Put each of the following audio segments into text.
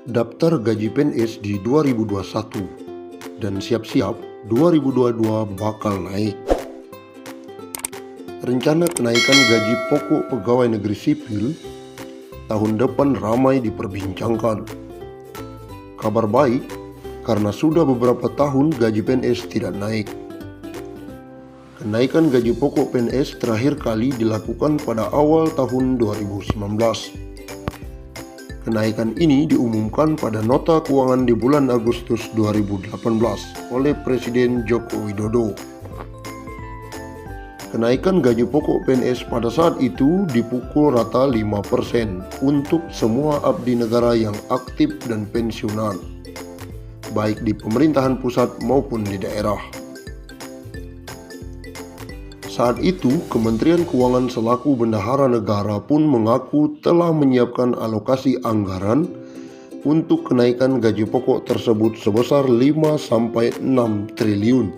daftar gaji PNS di 2021 dan siap-siap 2022 bakal naik. Rencana kenaikan gaji pokok pegawai negeri sipil tahun depan ramai diperbincangkan. Kabar baik karena sudah beberapa tahun gaji PNS tidak naik. Kenaikan gaji pokok PNS terakhir kali dilakukan pada awal tahun 2019. Kenaikan ini diumumkan pada nota keuangan di bulan Agustus 2018 oleh Presiden Joko Widodo. Kenaikan gaji pokok PNS pada saat itu dipukul rata 5% untuk semua abdi negara yang aktif dan pensiunan, baik di pemerintahan pusat maupun di daerah. Saat itu, Kementerian Keuangan selaku bendahara negara pun mengaku telah menyiapkan alokasi anggaran untuk kenaikan gaji pokok tersebut sebesar 5-6 triliun.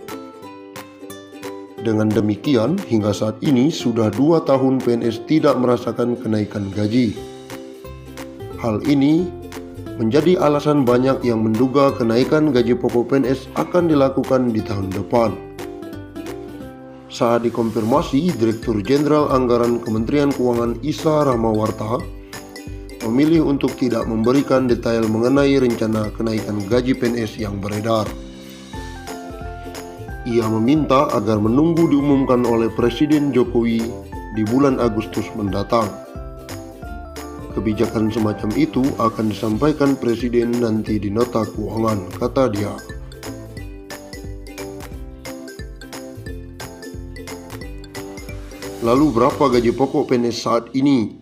Dengan demikian, hingga saat ini sudah 2 tahun PNS tidak merasakan kenaikan gaji. Hal ini menjadi alasan banyak yang menduga kenaikan gaji pokok PNS akan dilakukan di tahun depan. Saat dikonfirmasi, Direktur Jenderal Anggaran Kementerian Keuangan Isa Rahmawarta memilih untuk tidak memberikan detail mengenai rencana kenaikan gaji PNS yang beredar. Ia meminta agar menunggu diumumkan oleh Presiden Jokowi di bulan Agustus mendatang. Kebijakan semacam itu akan disampaikan Presiden nanti di nota keuangan, kata dia. Lalu berapa gaji pokok PNS saat ini?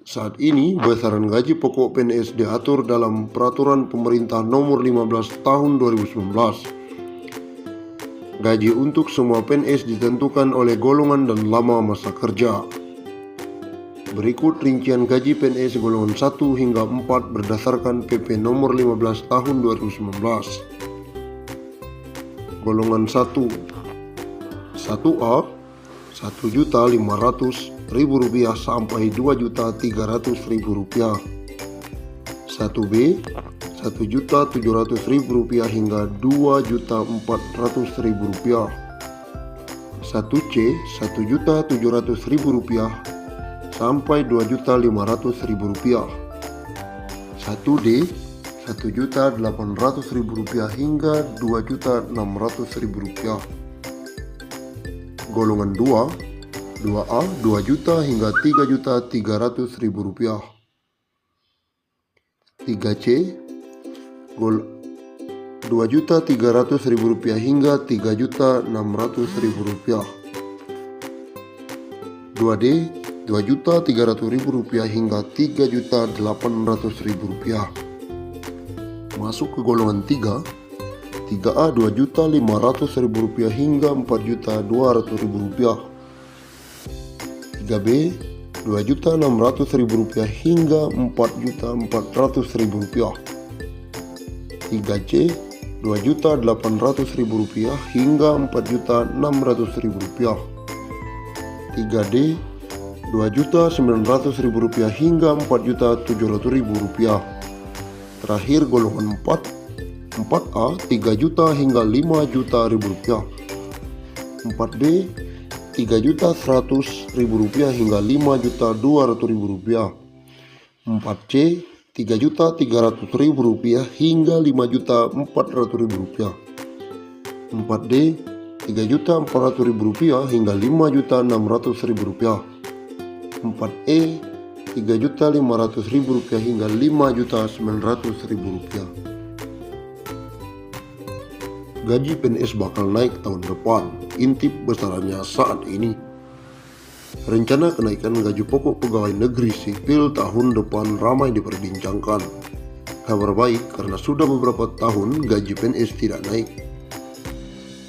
Saat ini besaran gaji pokok PNS diatur dalam Peraturan Pemerintah Nomor 15 Tahun 2019. Gaji untuk semua PNS ditentukan oleh golongan dan lama masa kerja. Berikut rincian gaji PNS golongan 1 hingga 4 berdasarkan PP Nomor 15 Tahun 2019. Golongan 1, 1A, Rp1.500.000 sampai Rp2.300.000. 1B, Rp1.700.000 hingga Rp2.400.000. 1C, Rp1.700.000 sampai Rp2.500.000. 1D, Rp1.800.000 hingga Rp2.600.000. Golongan 2, 2A, Rp2 juta hingga Rp3.300.000. 3C, Rp2.300.000 hingga Rp3.600.000. 2D, Rp2.300.000 hingga Rp3.800.000. Masuk ke golongan 3, 3A Rp2.500.000 hingga Rp4.200.000. 3B Rp2.600.000 hingga Rp4.400.000. 3C Rp2.800.000 hingga Rp4.600.000. 3D Rp2.900.000 hingga Rp4.700.000. Terakhir golongan 4, 4A Rp3 juta hingga Rp5 juta. 4D Rp3.100.000 hingga Rp5.200.000. 4C Rp3.300.000 hingga Rp5.400.000. 4D Rp3.400.000 hingga Rp5.600.000. 4E Rp3.500.000 hingga Rp5.900.000. Gaji PNS bakal naik tahun depan, intip besarannya saat ini. Rencana kenaikan gaji pokok pegawai negeri sipil tahun depan ramai diperbincangkan. Kabar baik karena sudah beberapa tahun gaji PNS tidak naik.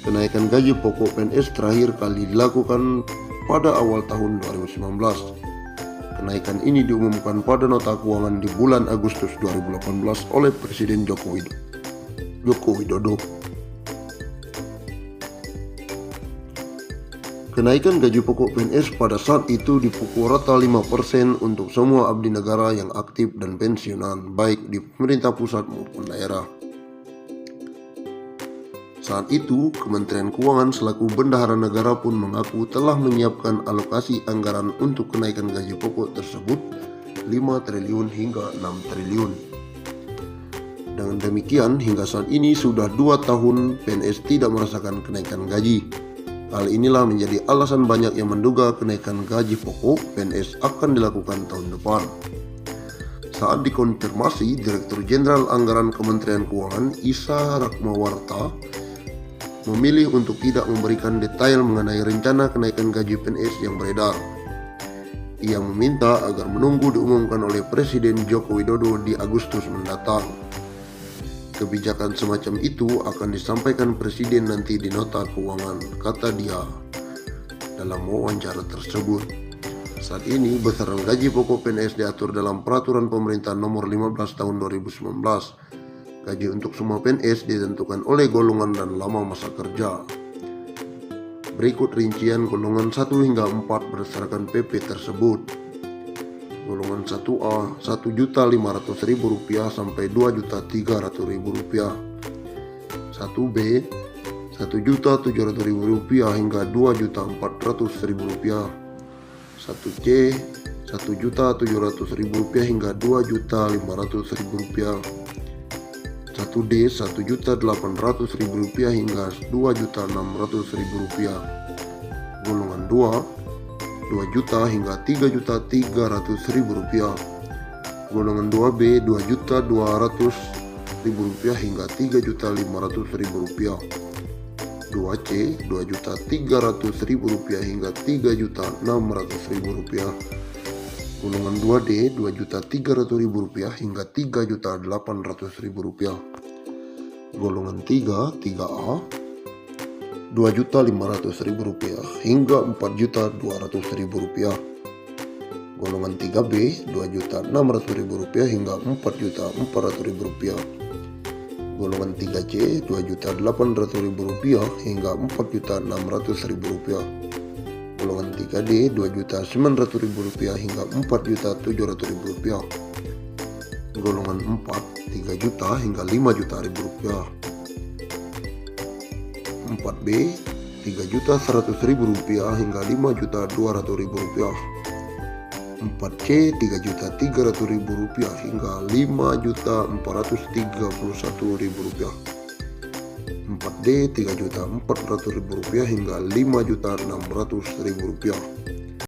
Kenaikan gaji pokok PNS terakhir kali dilakukan pada awal tahun 2019. Kenaikan ini diumumkan pada nota keuangan di bulan Agustus 2018 oleh Presiden Joko Widodo. Kenaikan gaji pokok PNS pada saat itu dipukul rata 5% untuk semua abdi negara yang aktif dan pensiunan, baik di pemerintah pusat maupun daerah. Saat itu, Kementerian Keuangan selaku bendahara negara pun mengaku telah menyiapkan alokasi anggaran untuk kenaikan gaji pokok tersebut 5 triliun hingga 6 triliun. Dengan demikian, hingga saat ini sudah 2 tahun PNS tidak merasakan kenaikan gaji. Hal inilah menjadi alasan banyak yang menduga kenaikan gaji pokok PNS akan dilakukan tahun depan. Saat dikonfirmasi, Direktur Jenderal Anggaran Kementerian Keuangan Isa Ratmawarta memilih untuk tidak memberikan detail mengenai rencana kenaikan gaji PNS yang beredar. Ia meminta agar menunggu diumumkan oleh Presiden Joko Widodo di Agustus mendatang. Kebijakan semacam itu akan disampaikan Presiden nanti di nota keuangan, kata dia dalam wawancara tersebut. Saat ini besaran gaji pokok PNS diatur dalam Peraturan Pemerintah Nomor 15 Tahun 2019. Gaji untuk semua PNS ditentukan oleh golongan dan lama masa kerja. Berikut rincian golongan 1 hingga 4 berdasarkan PP tersebut. Golongan 1A Rp1.500.000 sampai Rp2.300.000. 1B Rp1.700.000 hingga Rp2.400.000. 1C Rp1.700.000 hingga Rp2.500.000. 1D Rp1.800.000 hingga Rp2.600.000. Golongan 2 2 juta hingga Rp3.300.000. Golongan 2B Rp2.200.000 hingga Rp3.500.000. 2C Rp2.300.000 hingga Rp3.600.000. Golongan 2D Rp2.300.000 hingga Rp3.800.000. Golongan 3A Rp2.500.000 hingga Rp4.200.000. Golongan 3B Rp2.600.000 hingga Rp4.400.000. Golongan 3C Rp2.800.000 hingga Rp4.600.000. Golongan 3D Rp2.900.000 hingga Rp4.700.000. Golongan 4 3 juta hingga Rp5.000.000. 4B Rp3.100.000 hingga Rp5.200.000. 4C Rp3.300.000 hingga Rp5.431.000. 4D Rp3.400.000 hingga Rp5.600.000.